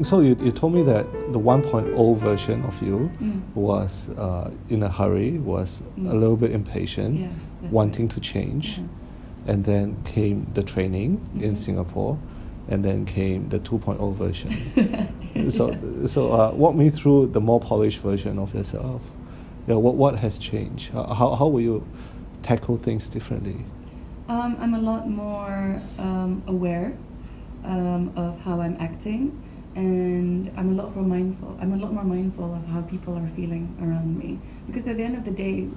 So you told me that the 1.0 version of you was in a hurry, was a little bit impatient, Yes, that's wanting right. to change, Yeah. and then came the training in Singapore, and then came the 2.0 version. So walk me through the more polished version of yourself. Yeah, what has changed? How will you tackle things differently? I'm a lot more aware of how I'm acting, and I'm a lot more mindful. I'm a lot more mindful of how people are feeling around me, because at the end of the day,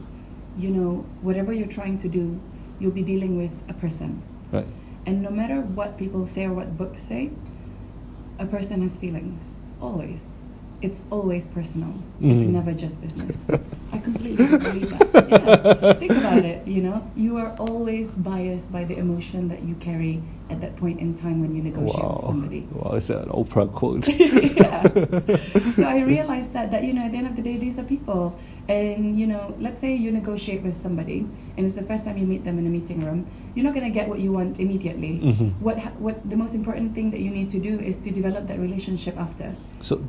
whatever you're trying to do, you'll be dealing with a person. Right. And no matter what people say or what books say, a person has feelings. Always. It's always personal. It's never just business. I completely believe that. Yeah. Think about it, You are always biased by the emotion that you carry at that point in time when you negotiate with somebody. Wow, is that an Oprah quote? Yeah. So I realized that at the end of the day, these are people. And, let's say you negotiate with somebody, and it's the first time you meet them in a meeting room. You're not going to get what you want immediately. What the most important thing that you need to do is to develop that relationship after. So,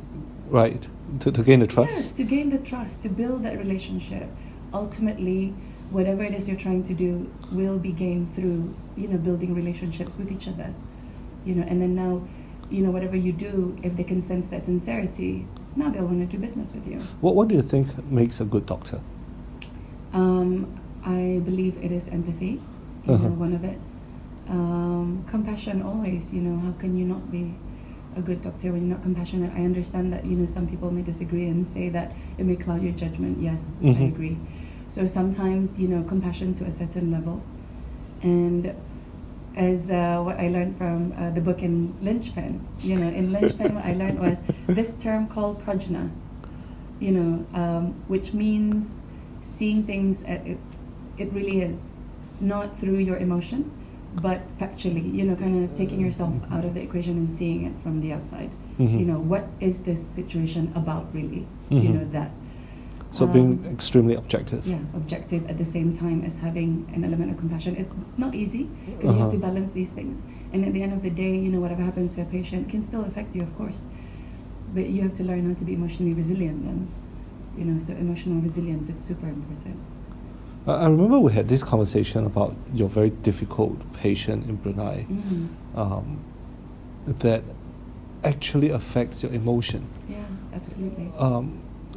right, to gain the trust? Yes, to gain the trust, to build that relationship. Ultimately, whatever it is you're trying to do will be gained through, building relationships with each other. And then now, whatever you do, if they can sense that sincerity, now they'll want to do business with you. What do you think makes a good doctor? I believe it is empathy, one of it. Compassion always, how can you not be a good doctor when you're not compassionate? I understand that, some people may disagree and say that it may cloud your judgment. Yes, I agree. So sometimes, compassion to a certain level. And as what I learned from the book in Linchpin, in Linchpin what I learned was this term called prajna, which means seeing things it really is, not through your emotion, but factually, kind of taking yourself out of the equation and seeing it from the outside. What is this situation about really? That. So being extremely objective. Yeah, objective at the same time as having an element of compassion. It's not easy because you have to balance these things. And at the end of the day, whatever happens to a patient can still affect you, of course. But you have to learn how to be emotionally resilient then. So emotional resilience is super important. I remember we had this conversation about your very difficult patient in Brunei that actually affects your emotion. Yeah, absolutely.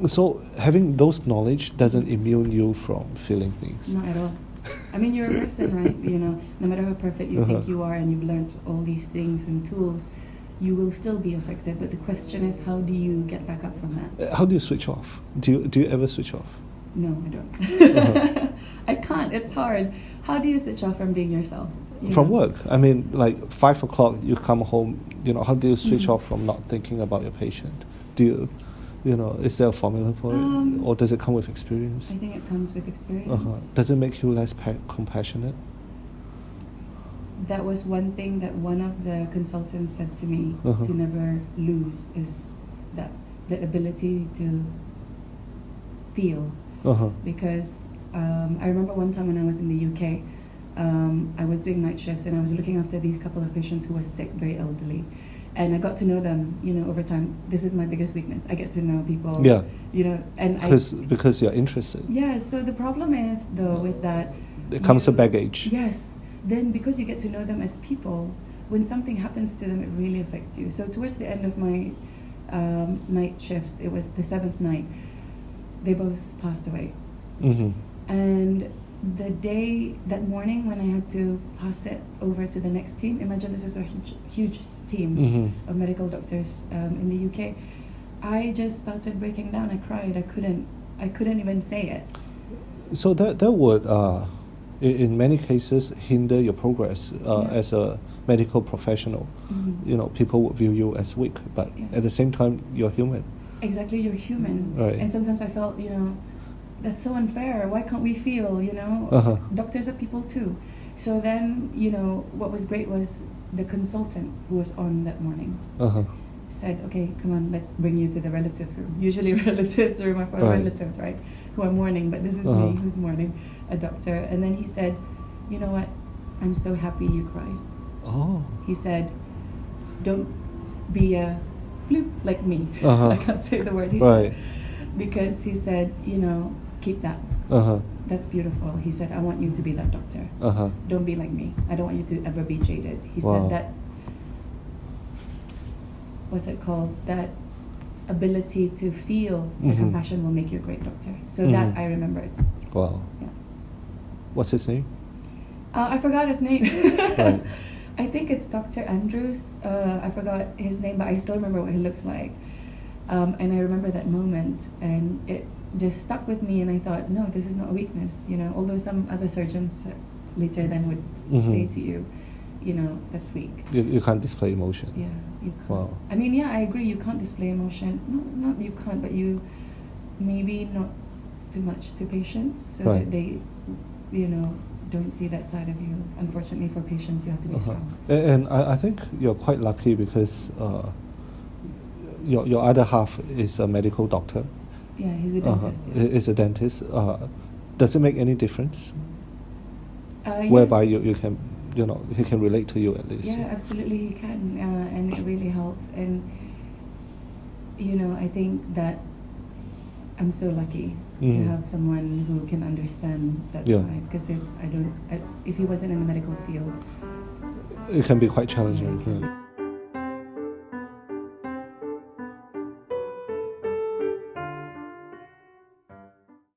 So having those knowledge doesn't immune you from feeling things. Not at all. I mean, you're a person, right? No matter how perfect you think you are and you've learned all these things and tools, you will still be affected. But the question is, how do you get back up from that? How do you switch off? Do you ever switch off? No, I don't. I can't. It's hard. How do you switch off from being yourself? From work? I mean, like 5 o'clock, you come home. How do you switch off from not thinking about your patient? Is there a formula for it, or does it come with experience? I think it comes with experience. Does it make you less compassionate? That was one thing that one of the consultants said to me to never lose is that ability to feel. Because I remember one time when I was in the UK, I was doing night shifts and I was looking after these couple of patients who were sick, very elderly. And I got to know them, over time. This is my biggest weakness. I get to know people. Yeah. And because you're interested. Yeah. So the problem is though with that. It comes a baggage. Yes. Then because you get to know them as people, when something happens to them, it really affects you. So towards the end of my night shifts, it was the 7th night. They both passed away. And that morning when I had to pass it over to the next team, imagine this is a huge team of medical doctors in the UK. I just started breaking down. I cried. I couldn't even say it. So that would, in many cases, hinder your progress as a medical professional. People would view you as weak, but at the same time, you're human. Exactly, you're human. Right. And sometimes I felt, that's so unfair. Why can't we feel, Doctors are people too. So then, what was great was the consultant who was on that morning said, okay, come on, let's bring you to the relative room. Usually relatives room are for relatives, right? Who are mourning, but this is me who's mourning, a doctor. And then he said, you know what? I'm so happy you cried. Oh. He said, don't be a bloop, like me. Uh-huh. I can't say the word. Right. Because he said, keep that. Uh-huh. That's beautiful. He said, I want you to be that doctor. Uh-huh. Don't be like me. I don't want you to ever be jaded. He Wow. said that, what's it called? That ability to feel the Mhm. compassion will make you a great doctor. So Mhm. that I remembered. Wow. Yeah. What's his name? I forgot his name. Right. I think it's Dr. Andrews. I forgot his name, but I still remember what he looks like. And I remember that moment, and it just stuck with me. And I thought, no, this is not a weakness. Although some other surgeons later then would Mhm. say to you, that's weak. You can't display emotion. Yeah, you can't. Wow. I mean, yeah, I agree. You can't display emotion. No, not you can't, but you maybe not too much to patients, so Right. that they, don't see that side of you. Unfortunately, for patients, you have to be Uh-huh. strong. And I think you're quite lucky because your other half is a medical doctor. Yeah, he's a Uh-huh. dentist. Yes. Is a dentist. Does it make any difference? Whereby Yes. you can, he can relate to you at least. Yeah, absolutely, he can, and it really helps. And I think that I'm so lucky to Mhm. have someone who can understand that Yeah. side. Because if he wasn't in the medical field, It can be quite challenging. Yeah.